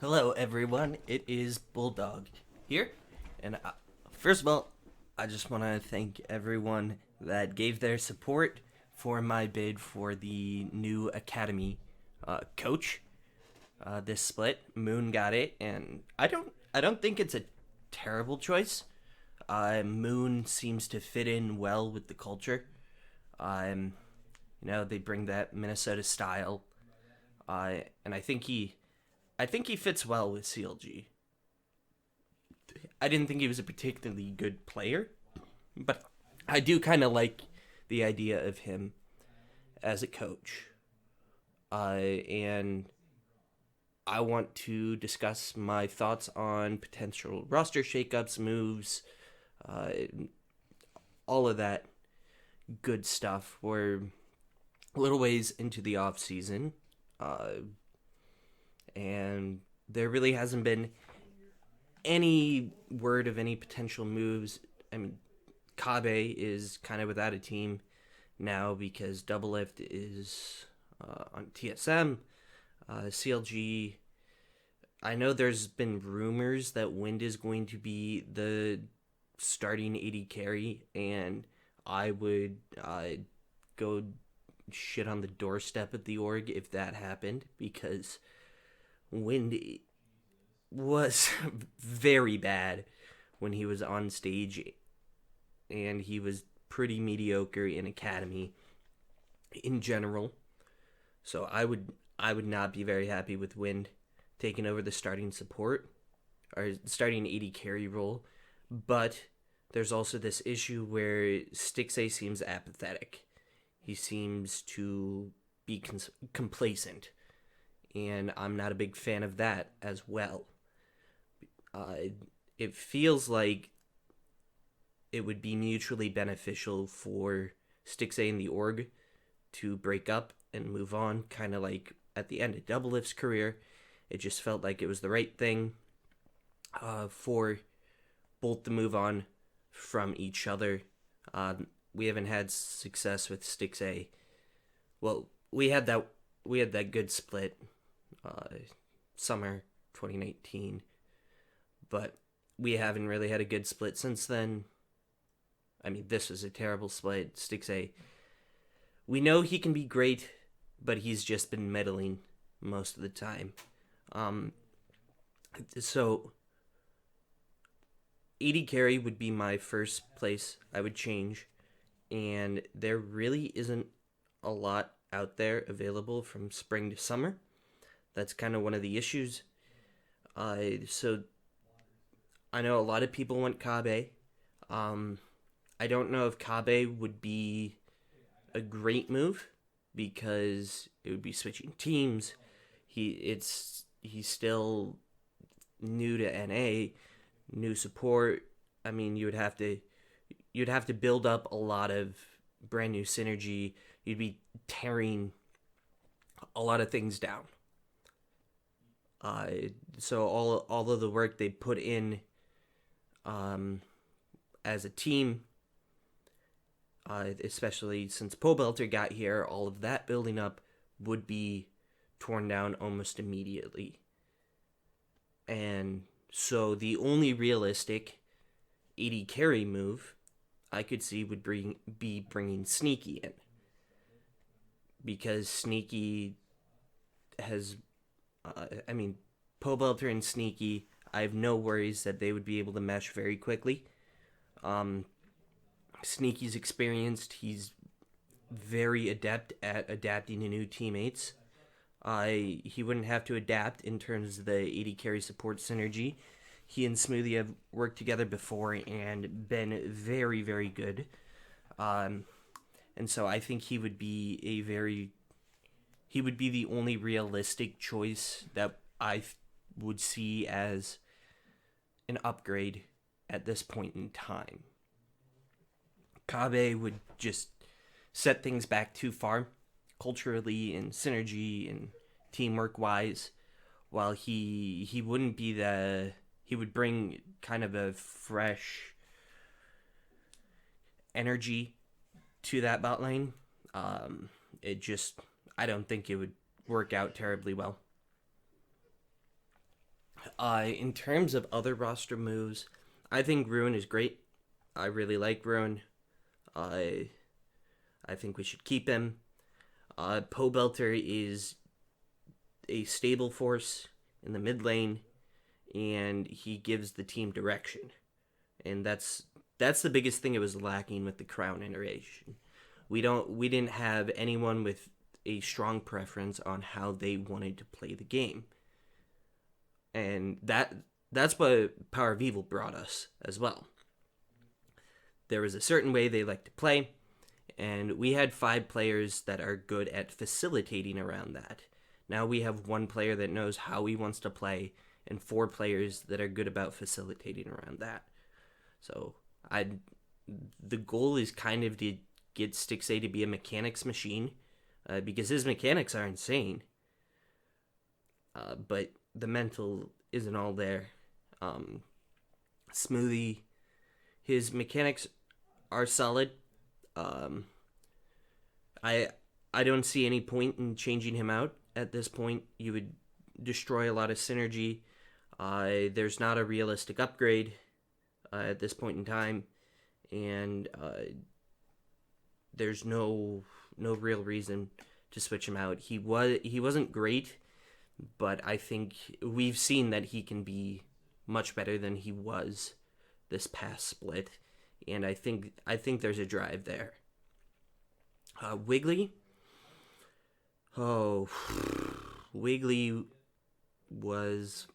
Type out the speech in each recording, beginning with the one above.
Hello, everyone. It is Bulldog here. And first of all, I just want to thank everyone that gave their support for my bid for the new Academy coach. This split, Moon got it, and I don't think it's a terrible choice. Moon seems to fit in well with the culture. Um, they bring that Minnesota style, and I think he fits well with CLG. I didn't think he was a particularly good player, but I do kind of like the idea of him as a coach. And I want to discuss my thoughts on potential roster shakeups, moves, uh, all of that good stuff. We're a little ways into the off season, and there really hasn't been any word of any potential moves. I mean, Cobba is kind of without a team now because Doublelift is on TSM. CLG, I know there's been rumors that Wind is going to be the starting AD carry, and I would go shit on the doorstep of the org if that happened because Wind was very bad when he was on stage, and he was pretty mediocre in Academy in general. So I would not be very happy with Wind taking over the starting support or starting AD carry role. But there's also this issue where Stixay seems apathetic. He seems to be complacent, and I'm not a big fan of that as well. It feels like it would be mutually beneficial for Stixay and the org to break up and move on, kind of like at the end of Doublelift's career. It just felt like it was the right thing for both to move on from each other. We haven't had success with Stixay. Well, we had that good split summer 2019, but we haven't really had a good split since then. I mean, this was a terrible split. Stixay, we know he can be great, but he's just been meddling most of the time. So AD carry would be my first place I would change, and there really isn't a lot out there available from spring to summer. That's kind of one of the issues. So I know a lot of people want Cobba. I don't know if Cobba would be a great move because it would be switching teams. He's still new to NA, new support. I mean, you'd have to build up a lot of brand new synergy. You'd be tearing a lot of things down. So all of the work they put in as a team, especially since Pobelter got here, all of that building up would be torn down almost immediately. And so the only realistic AD carry move I could see would be bringing Sneaky in, because Sneaky has, I mean, Pobelter and Sneaky, I have no worries that they would be able to mesh very quickly. Sneaky's experienced. He's very adept at adapting to new teammates. He wouldn't have to adapt in terms of the AD carry support synergy. He and Smoothie have worked together before and been very, very good. And so I think he would be the only realistic choice that I would see as an upgrade at this point in time. Cobba would just set things back too far, culturally and synergy and teamwork wise, while he wouldn't be he would bring kind of a fresh energy to that bot lane. It just, I don't think it would work out terribly well. In terms of other roster moves, I think Ruin is great. I really like Ruin. I I think we should keep him. Poe Belter is a stable force in the mid lane, and he gives the team direction, and that's the biggest thing it was lacking with the Crown iteration. We didn't have anyone with a strong preference on how they wanted to play the game, and that's what Power of Evil brought us as well. There was a certain way they like to play, and we had 5 players that are good at facilitating around that. Now we have one player that knows how he wants to play, and 4 players that are good about facilitating around that. So I, the goal is kind of to get Stixay to be a mechanics machine, because his mechanics are insane, but the mental isn't all there. Smoothie, his mechanics are solid. Um, I I don't see any point in changing him out at this point. You would destroy a lot of synergy. There's not a realistic upgrade at this point in time, and there's no real reason to switch him out. He wasn't great, but I think we've seen that he can be much better than he was this past split, and I think there's a drive there. Wiggly, oh, Wiggly was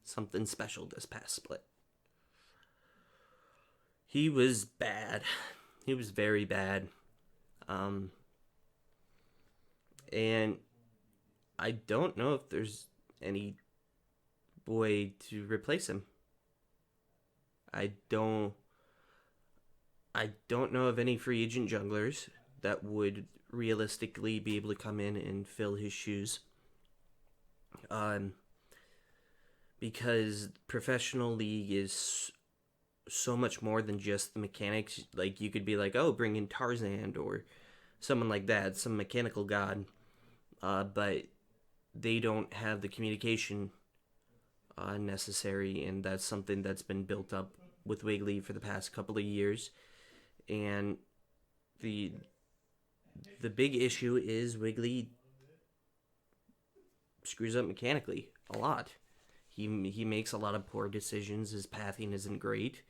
something special this past split. He was bad. He was very bad. Um, and I don't know if there's any way to replace him. I don't. I don't know of any free agent junglers that would realistically be able to come in and fill his shoes. Um, because professional league is so much more than just the mechanics. Like you could be like, oh, bring in Tarzan or someone like that, some mechanical god. But they don't have the communication necessary, and that's something that's been built up with Wiggly for the past couple of years. And the the big issue is Wiggly screws up mechanically a lot. He makes a lot of poor decisions. His pathing isn't great,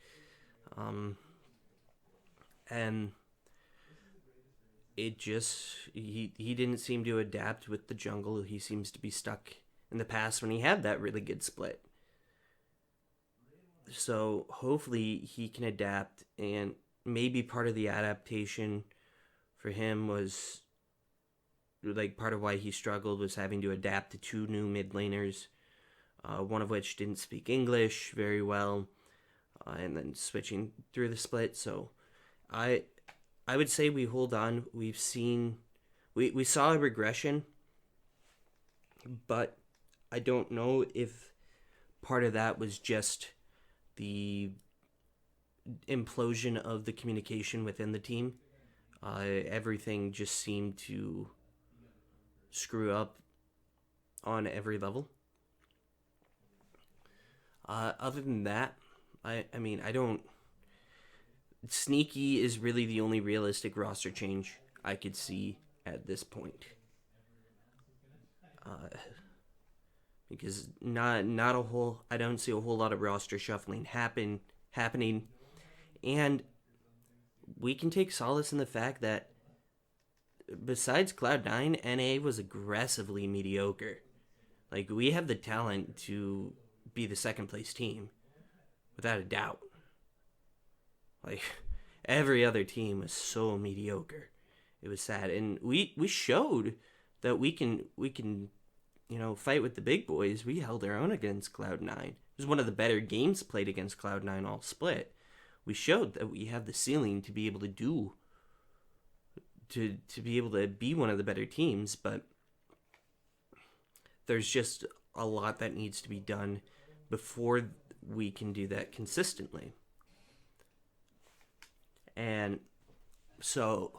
um, and it just he didn't seem to adapt with the jungle. He seems to be stuck in the past when he had that really good split. So hopefully he can adapt, and maybe part of the adaptation for him was like part of why he struggled was having to adapt to 2 new mid laners, one of which didn't speak English very well, and then switching through the split. So I I would say we hold on. We saw a regression, but I don't know if part of that was just the implosion of the communication within the team. Everything just seemed to screw up on every level. Other than that, I mean, I don't. Sneaky is really the only realistic roster change I could see at this point. Uh, because not a whole I don't see a whole lot of roster shuffling happening, and we can take solace in the fact that besides Cloud9, NA was aggressively mediocre. Like we have the talent to be the second place team without a doubt. Like every other team was so mediocre. It was sad, and we showed that we can fight with the big boys. We held our own against Cloud9. It was one of the better games played against Cloud9 all split. We showed that we have the ceiling to be able to do to be able to be one of the better teams, but there's just a lot that needs to be done before we can do that consistently. And so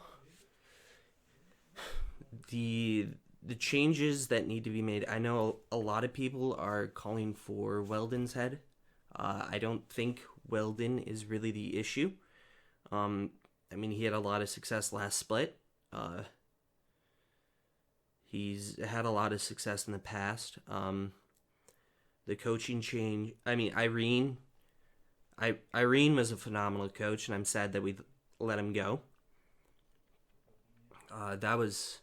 the the changes that need to be made. I know a lot of people are calling for Weldon's head. I don't think Weldon is really the issue. Um, I mean, he had a lot of success last split. He's had a lot of success in the past. The coaching change. I mean, Irene was a phenomenal coach, and I'm sad that we let him go. That was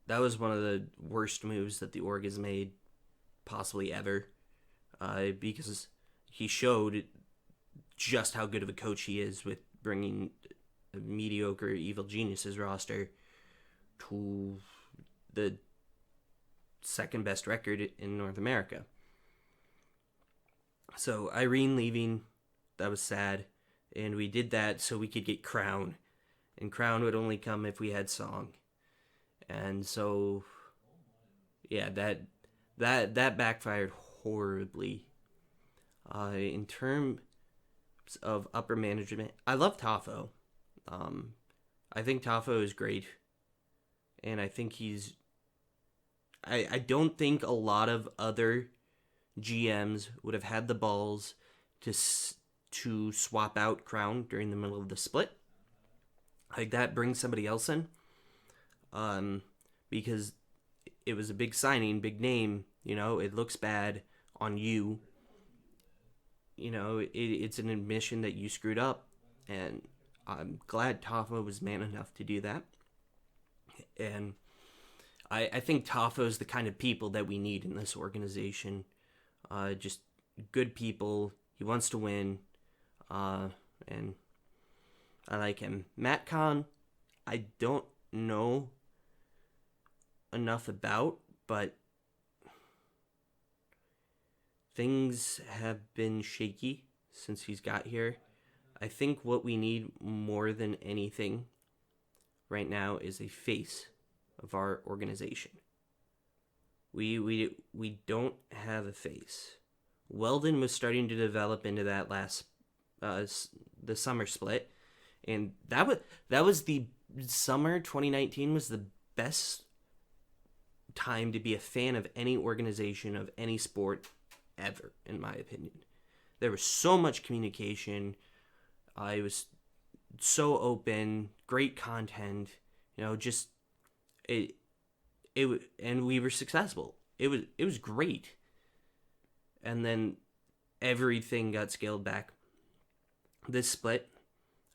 one of the worst moves that the org has made, possibly ever, because he showed just how good of a coach he is with bringing a mediocre Evil Geniuses roster to the second best record in North America. So Irene leaving, that was sad, and we did that so we could get Crown, and Crown would only come if we had Song, and so yeah, that backfired horribly. In terms of upper management, I love Tafo. I think Tafo is great, and I think he's. I don't think a lot of other GMs would have had the balls to swap out Crown during the middle of the split. Like that, bring somebody else in, because it was a big signing, big name. It looks bad on you. It's an admission that you screwed up, and I'm glad Tafo was man enough to do that. And I think Tafo's the kind of people that we need in this organization. Just good people. He wants to win, and I like him. Matt Kahn, I don't know enough about, but things have been shaky since he's got here. I think what we need more than anything right now is a face of our organization. We don't have a face. Weldon was starting to develop into that last the summer split, and that was the summer 2019 was the best time to be a fan of any organization of any sport ever, in my opinion. There was so much communication. It was so open, great content. Just it, and we were successful. It was great. And then everything got scaled back. This split,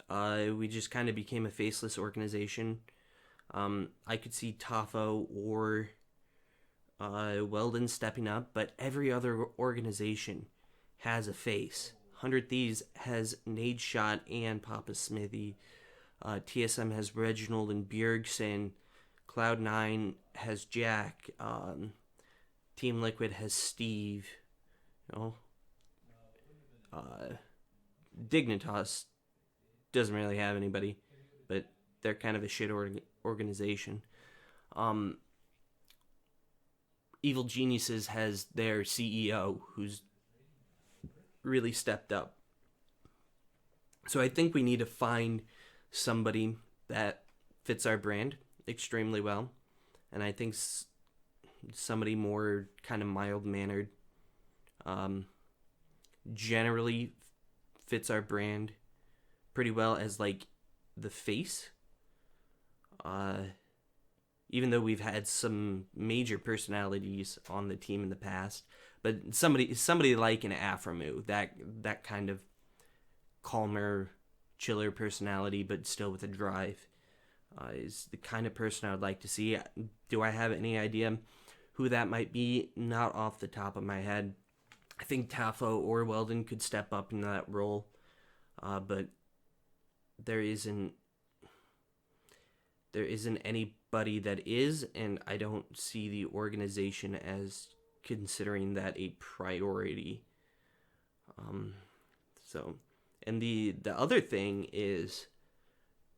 we just kind of became a faceless organization. I could see Tafo or Weldon stepping up, but every other organization has a face. 100 Thieves has Nade Shot and Papa Smithy. TSM has Reginald and Bjergsen. Cloud9 has Jack. Team Liquid has Steve. Dignitas doesn't really have anybody, but they're kind of a shit organization. Evil Geniuses has their CEO, who's really stepped up. So I think we need to find somebody that fits our brand extremely well, and I think somebody more kind of mild-mannered, generally fits our brand pretty well as like the face. Even though we've had some major personalities on the team in the past, but somebody like an Aframu, that kind of calmer, chiller personality, but still with a drive, is the kind of person I would like to see. Do I have any idea who that might be? Not off the top of my head. I think Tafo or Weldon could step up in that role, but there isn't anybody that is, and I don't see the organization as considering that a priority. And the other thing is,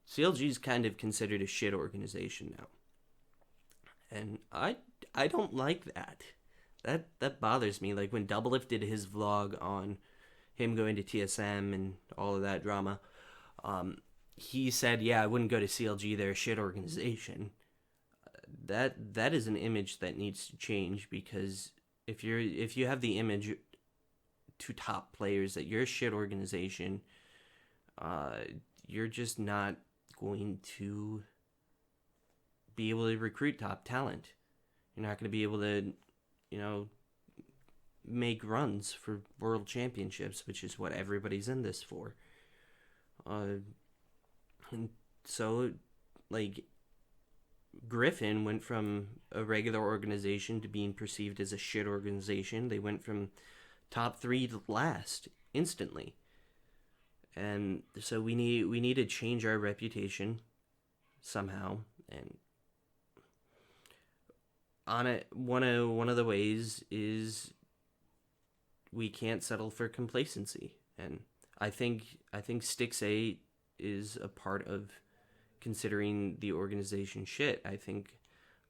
CLG is kind of considered a shit organization now, and I don't like that. That bothers me. Like when Doublelift did his vlog on him going to TSM and all of that drama, he said, "Yeah, I wouldn't go to CLG. They're a shit organization." that is an image that needs to change, because if you have the image to top players that you're a shit organization, uh, you're just not going to be able to recruit top talent. You're not going to be able to, you know, make runs for world championships, which is what everybody's in this for. And so, like, Griffin went from a regular organization to being perceived as a shit organization. They went from top 3 to last instantly. And so we need to change our reputation somehow. And on it, one of the ways is we can't settle for complacency. And I think Stix 8 is a part of considering the organization shit. I think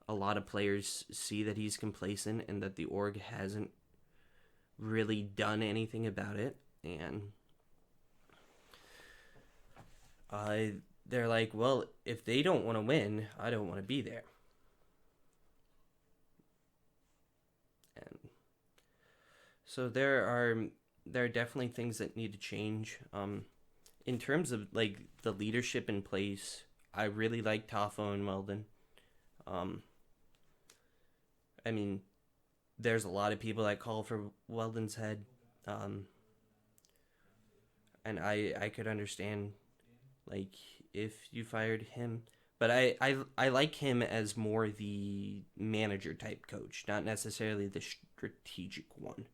a lot of players see that he's complacent and that the org hasn't really done anything about it, and they're like, well, if they don't want to win, I don't want to be there. And so there are definitely things that need to change. In terms of like the leadership in place, I really like Toffo and Weldon. Um, I mean, there's a lot of people that call for Weldon's head, um, and I could understand like if you fired him, but I like him as more the manager type coach, not necessarily the strategic one,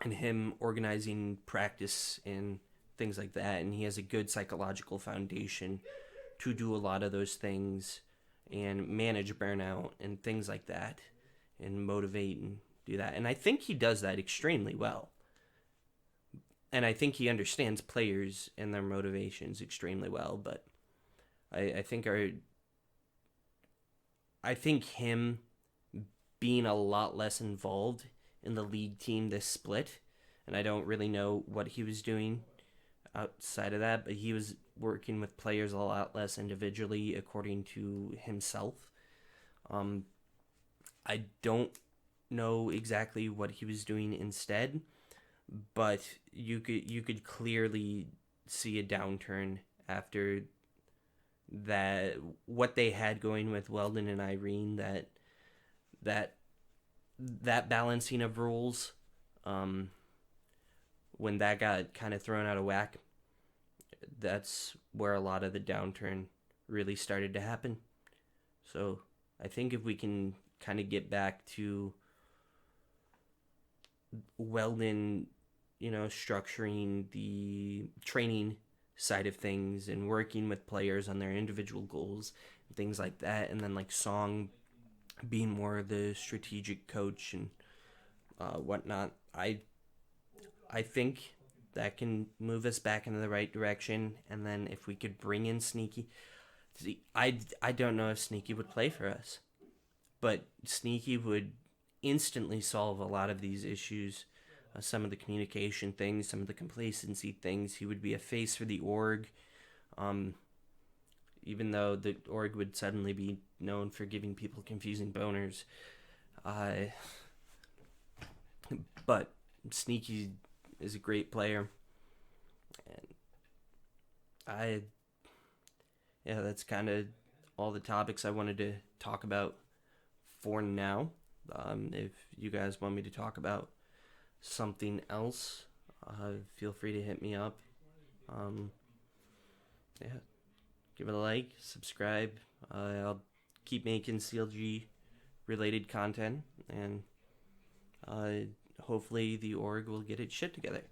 and him organizing practice and things like that, and he has a good psychological foundation to do a lot of those things and manage burnout and things like that and motivate and do that. And I think he does that extremely well. And I think he understands players and their motivations extremely well. But I think I think him being a lot less involved in the league team this split, and I don't really know what he was doing outside of that, but he was working with players a lot less individually, according to himself. Um, I don't know exactly what he was doing instead, but you could clearly see a downturn after that. What they had going with Weldon and Irene, that that balancing of rules, when that got kind of thrown out of whack, that's where a lot of the downturn really started to happen. So I think if we can kind of get back to Weldon, structuring the training side of things and working with players on their individual goals and things like that, and then like Song being more of the strategic coach and whatnot, I think that can move us back into the right direction. And then if we could bring in Sneaky, see, I don't know if Sneaky would play for us, but Sneaky would instantly solve a lot of these issues, some of the communication things, some of the complacency things. He would be a face for the org, even though the org would suddenly be known for giving people confusing boners. But Sneaky is a great player, and that's kind of all the topics I wanted to talk about for now. If you guys want me to talk about something else, feel free to hit me up. Yeah, give it a like, subscribe. I'll keep making CLG related content, and hopefully the org will get its shit together.